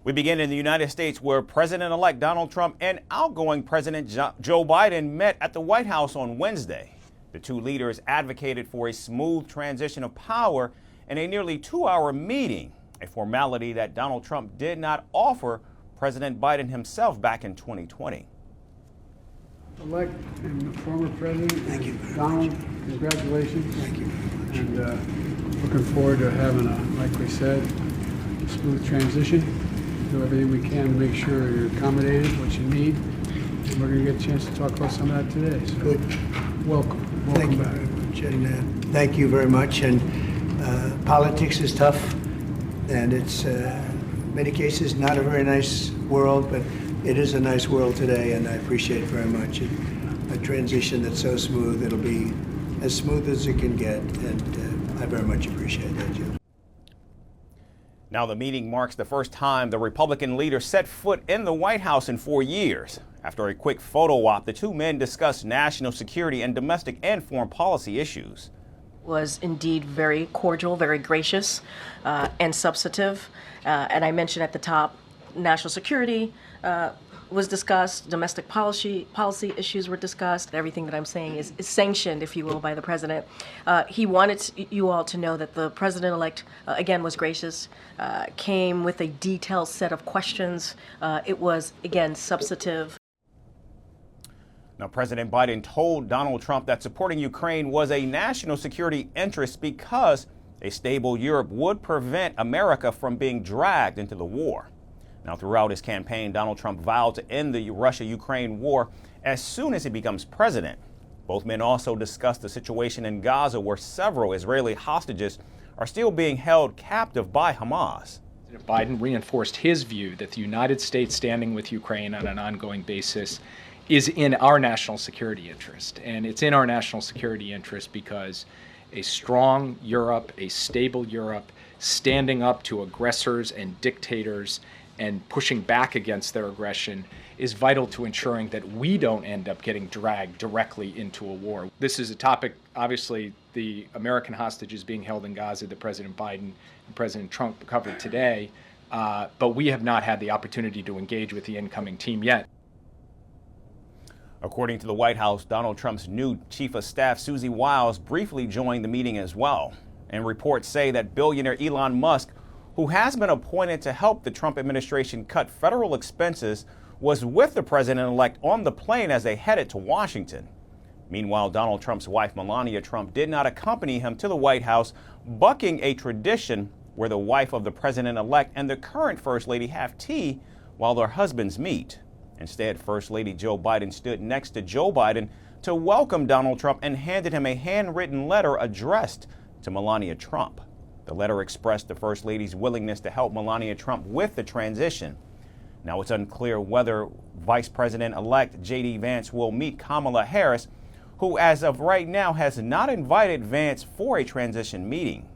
We begin in the United States, where President-elect Donald Trump and outgoing President Joe Biden met at the White House on Wednesday. The two leaders advocated for a smooth transition of power in a nearly 2-hour meeting, a formality that Donald Trump did not offer President Biden himself back in 2020. Elect and former President, thank you. Donald, congratulations. Thank you very much. And looking forward to having like we said, a smooth transition. Do everything we can to make sure you're accommodated, what you need. And we're going to get a chance to talk about some of that today. So Good. Welcome Thank you back. very much. And thank you very much. And politics is tough, and it's in many cases not a very nice world, but it is a nice world today, and I appreciate it very much. A transition that's so smooth, it'll be as smooth as it can get, and I very much appreciate that, Jim. Now, the meeting marks the first time the Republican leader set foot in the White House in 4 years. After a quick photo op, the two men discussed national security and domestic and foreign policy issues. Was indeed very cordial, very gracious, and substantive. And I mentioned at the top, national security was discussed, domestic policy issues were discussed. Everything that I'm saying is sanctioned, if you will, by the president. He wanted you all to know that the president-elect, again, was gracious, came with a detailed set of questions. It was, again, substantive. Now, President Biden told Donald Trump that supporting Ukraine was a national security interest because a stable Europe would prevent America from being dragged into the war. Now, throughout his campaign, Donald Trump vowed to end the Russia-Ukraine war as soon as he becomes president. Both men also discussed the situation in Gaza, where several Israeli hostages are still being held captive by Hamas. President Biden reinforced his view that the United States standing with Ukraine on an ongoing basis is in our national security interest. And it's in our national security interest because a strong Europe, a stable Europe, standing up to aggressors and dictators and pushing back against their aggression is vital to ensuring that we don't end up getting dragged directly into a war. This is a topic, obviously, the American hostages being held in Gaza that President Biden and President Trump covered today, but we have not had the opportunity to engage with the incoming team yet. According to the White House, Donald Trump's new chief of staff, Susie Wiles, briefly joined the meeting as well. And reports say that billionaire Elon Musk, who has been appointed to help the Trump administration cut federal expenses, was with the president-elect on the plane as they headed to Washington. Meanwhile, Donald Trump's wife, Melania Trump, did not accompany him to the White House, bucking a tradition where the wife of the president-elect and the current First Lady have tea while their husbands meet. Instead, First Lady Joe Biden stood next to Joe Biden to welcome Donald Trump and handed him a handwritten letter addressed to Melania Trump. The letter expressed the First Lady's willingness to help Melania Trump with the transition. Now, it's unclear whether Vice President-elect J.D. Vance will meet Kamala Harris, who as of right now has not invited Vance for a transition meeting.